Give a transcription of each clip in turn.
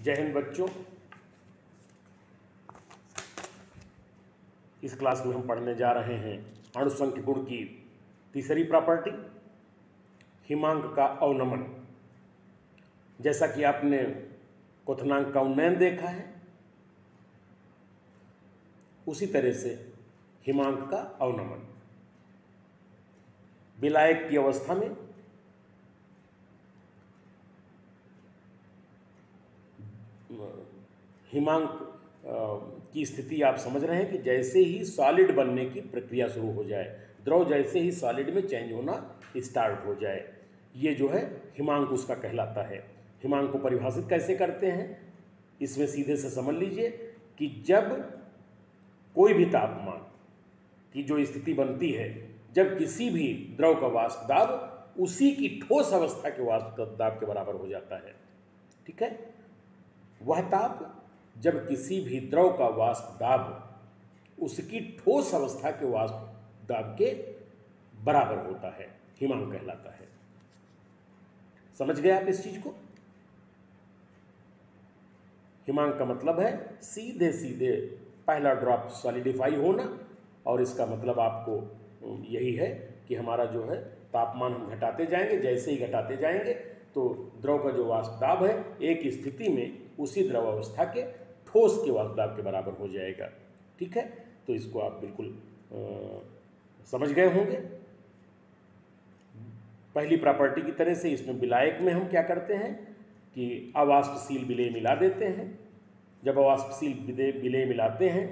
जय हिंद बच्चों। इस क्लास में हम पढ़ने जा रहे हैं अणुसंख्य गुण की तीसरी प्रॉपर्टी, हिमांक का अवनमन। जैसा कि आपने क्वथनांक का उन्नयन देखा है, उसी तरह से हिमांक का अवनमन। विलायक की अवस्था में हिमांक की स्थिति आप समझ रहे हैं कि जैसे ही सॉलिड बनने की प्रक्रिया शुरू हो जाए, द्रव जैसे ही सॉलिड में चेंज होना स्टार्ट हो जाए, ये जो है हिमांक उसका कहलाता है। हिमांक को परिभाषित कैसे करते हैं, इसमें सीधे से समझ लीजिए कि जब कोई भी तापमान की जो स्थिति बनती है, जब किसी भी द्रव का वाष्प दाब उसी की ठोस अवस्था के वाष्प दाब के बराबर हो जाता है। ठीक है, वह ताप जब किसी भी द्रव का वाष्प दाब उसकी ठोस अवस्था के वाष्प दाब के बराबर होता है, हिमांक कहलाता है। समझ गए आप इस चीज को? हिमांक का मतलब है सीधे सीधे पहला ड्रॉप सॉलिडिफाई होना, और इसका मतलब आपको यही है कि हमारा जो है तापमान हम घटाते जाएंगे, जैसे ही घटाते जाएंगे तो द्रव का जो वाष्प दाब है एक स्थिति में उसी द्रव अवस्था के ठोस के वाष्प दाब के बराबर हो जाएगा। ठीक है, तो इसको आप बिल्कुल समझ गए होंगे। पहली प्रॉपर्टी की तरह से इसमें विलायक में हम क्या करते हैं कि अवाष्पशील विलेय मिला देते हैं। जब अवाष्पशील विलेय मिलाते हैं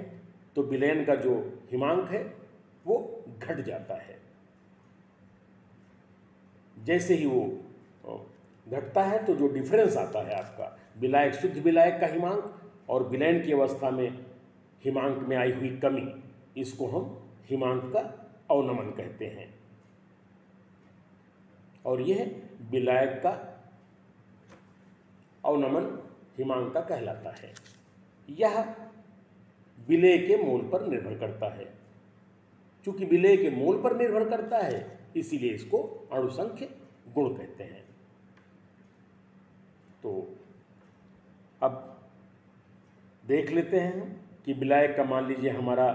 तो विलयन का जो हिमांक है वो घट जाता है। जैसे ही वो घटता है तो जो डिफरेंस आता है आपका विलायक, शुद्ध विलायक का हिमांक और विलयन की अवस्था में हिमांक में आई हुई कमी, इसको हम हिमांक का अवनमन कहते हैं। और यह विलायक का अवनमन हिमांक का कहलाता है। यह विलेय के मोल पर निर्भर करता है। चूंकि विलेय के मोल पर निर्भर करता है, इसीलिए इसको अणुसंख्य गुण कहते हैं। तो अब देख लेते हैं कि विलायक का मान लीजिए हमारा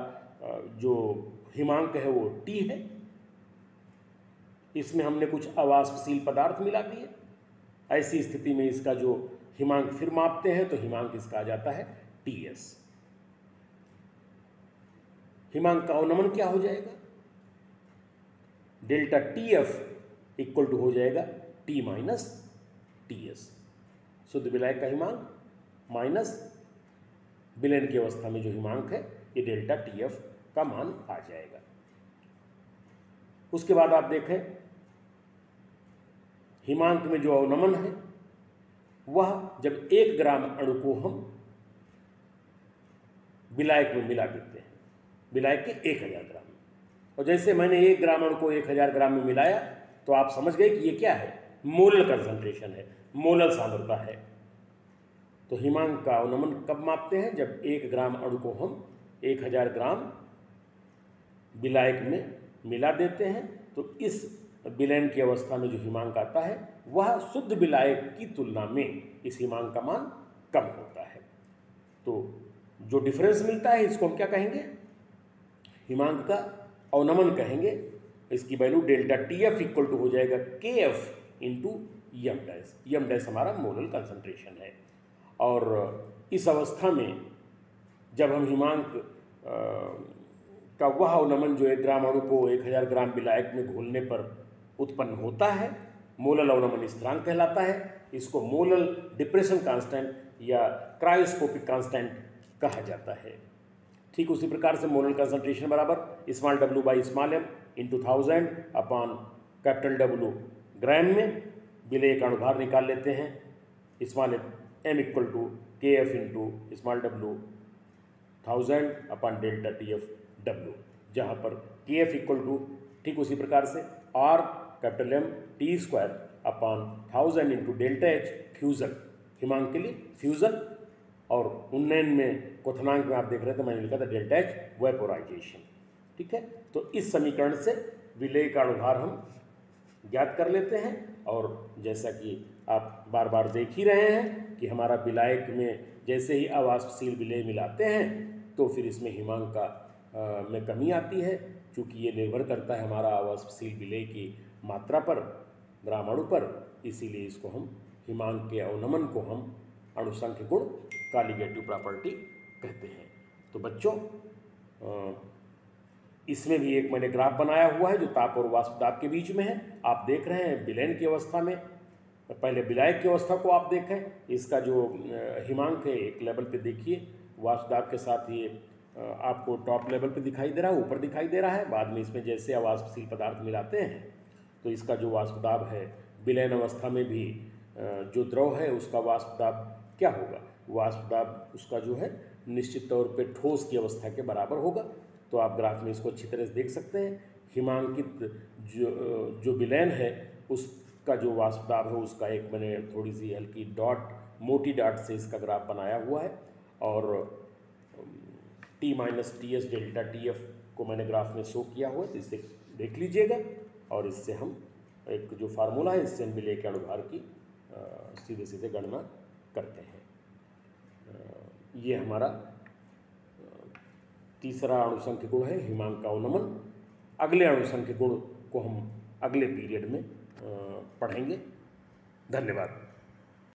जो हिमांक है वो T है। इसमें हमने कुछ अवाष्पशील पदार्थ मिला दिए। ऐसी स्थिति में इसका जो हिमांक फिर मापते हैं तो हिमांक इसका आ जाता है Ts। हिमांक का अवनमन क्या हो जाएगा? डेल्टा TF इक्वल टू हो जाएगा T माइनस Ts। शुद्ध विलायक का हिमांक माइनस विलयन की अवस्था में जो हिमांक है, ये डेल्टा TF का मान आ जाएगा। उसके बाद आप देखें हिमांक में जो अवनमन है वह जब 1 ग्राम अणु को हम विलायक में मिला देते हैं, विलायक के 1000 ग्राम में, और जैसे मैंने 1 ग्राम अणु को 1000 ग्राम में मिलाया तो आप समझ गए कि ये क्या है, मोलल कंसंट्रेशन है, मोलल सांद्रता है। तो हिमांक का अवनमन कब मापते हैं? जब 1 ग्राम अणु को हम 1000 ग्राम विलायक में मिला देते हैं, तो इस विलयन की अवस्था में जो हिमांक आता है वह शुद्ध विलायक की तुलना में इस हिमांक का मान कम होता है। तो जो डिफरेंस मिलता है इसको हम क्या कहेंगे? हिमांक का अवनमन कहेंगे। इसकी value delta TF equal to हो जाएगा KF into m dash. M dash हमारा मोलल कंसंट्रेशन है। और इस अवस्था में जब हम हिमांक का वह अवनमन जो 1 ग्राम अणु को 1000 ग्राम विलायक में घोलने पर उत्पन्न होता है, मोलल अवनमन स्थिरांक कहलाता है। इसको मोलल डिप्रेशन कांस्टेंट या क्रायोस्कोपिक कांस्टेंट कहा जाता है। ठीक उसी प्रकार से मोलल कंसंट्रेशन बराबर small w by small m into 1000 upon capital W gram में विलेय का अणुभार निकाल लेते हैं। Small m equal to KF into small w 1000 upon delta TF W, जहाँ पर KF इक्वल टू ठीक उसी प्रकार से R capital M T square upon 1000 into delta H fusion, हिमांक के लिए फ्यूज़न, और उन्नयन में क्वथनांक में आप देख रहे थे मैंने लिखा था डेल्टा H वेपोराइजेशन। ठीक है, तो इस समीकरण से विलेय का अणुभार हम ज्ञात कर लेते हैं। और जैसा कि आप बार बार देख ही रहे हैं कि हमारा विलायक में जैसे ही अवाष्पशील विलेय मिलाते हैं तो फिर इसमें हिमांक का में कमी आती है, क्योंकि ये निर्भर करता है हमारा अवाष्पशील विलेय की मात्रा पर, ग्रामाणु पर। इसीलिए इसको हम हिमांक के अवनमन को हम अणुसंख्य गुण का लिगेटिव प्रॉपर्टी कहते हैं। तो बच्चों, इसमें भी एक मैंने ग्राफ बनाया हुआ है जो ताप और वाष्प दाब के बीच में है। आप देख रहे हैं विलयन की अवस्था में, पहले विलायक की अवस्था को आप देखें, इसका जो हिमांक है एक लेवल पे देखिए, वाष्प दाब के साथ ये आपको टॉप लेवल पे दिखाई दे रहा है, ऊपर दिखाई दे रहा है। बाद में इसमें जैसे अवाष्पशील पदार्थ मिलाते हैं तो इसका जो वाष्प दाब है विलयन अवस्था में भी जो द्रव है उसका वाष्प दाब क्या होगा, वाष्प दाब उसका जो है निश्चित तौर पे ठोस की अवस्था के बराबर होगा। तो आप ग्राफ में इसको अच्छी तरह से देख सकते हैं। हिमांकित जो विलयन है उसका जो वाष्प दाब है उसका एक मैंने थोड़ी सी हल्की डॉट, मोटी डॉट से इसका ग्राफ बनाया हुआ है। और T-TS डेल्टा TF को मैंने ग्राफ में शो किया हुआ है, तो इसे देख लीजिएगा। और इससे हम एक जो फार्मूला है इससे हम विलेय के अणुभार की सीधे सीधे गणना करते हैं। ये हमारा तीसरा अणुसंख्य गुण है हिमांक का अवनमन। अगले अणुसंख्य गुण को हम अगले पीरियड में पढ़ेंगे। धन्यवाद।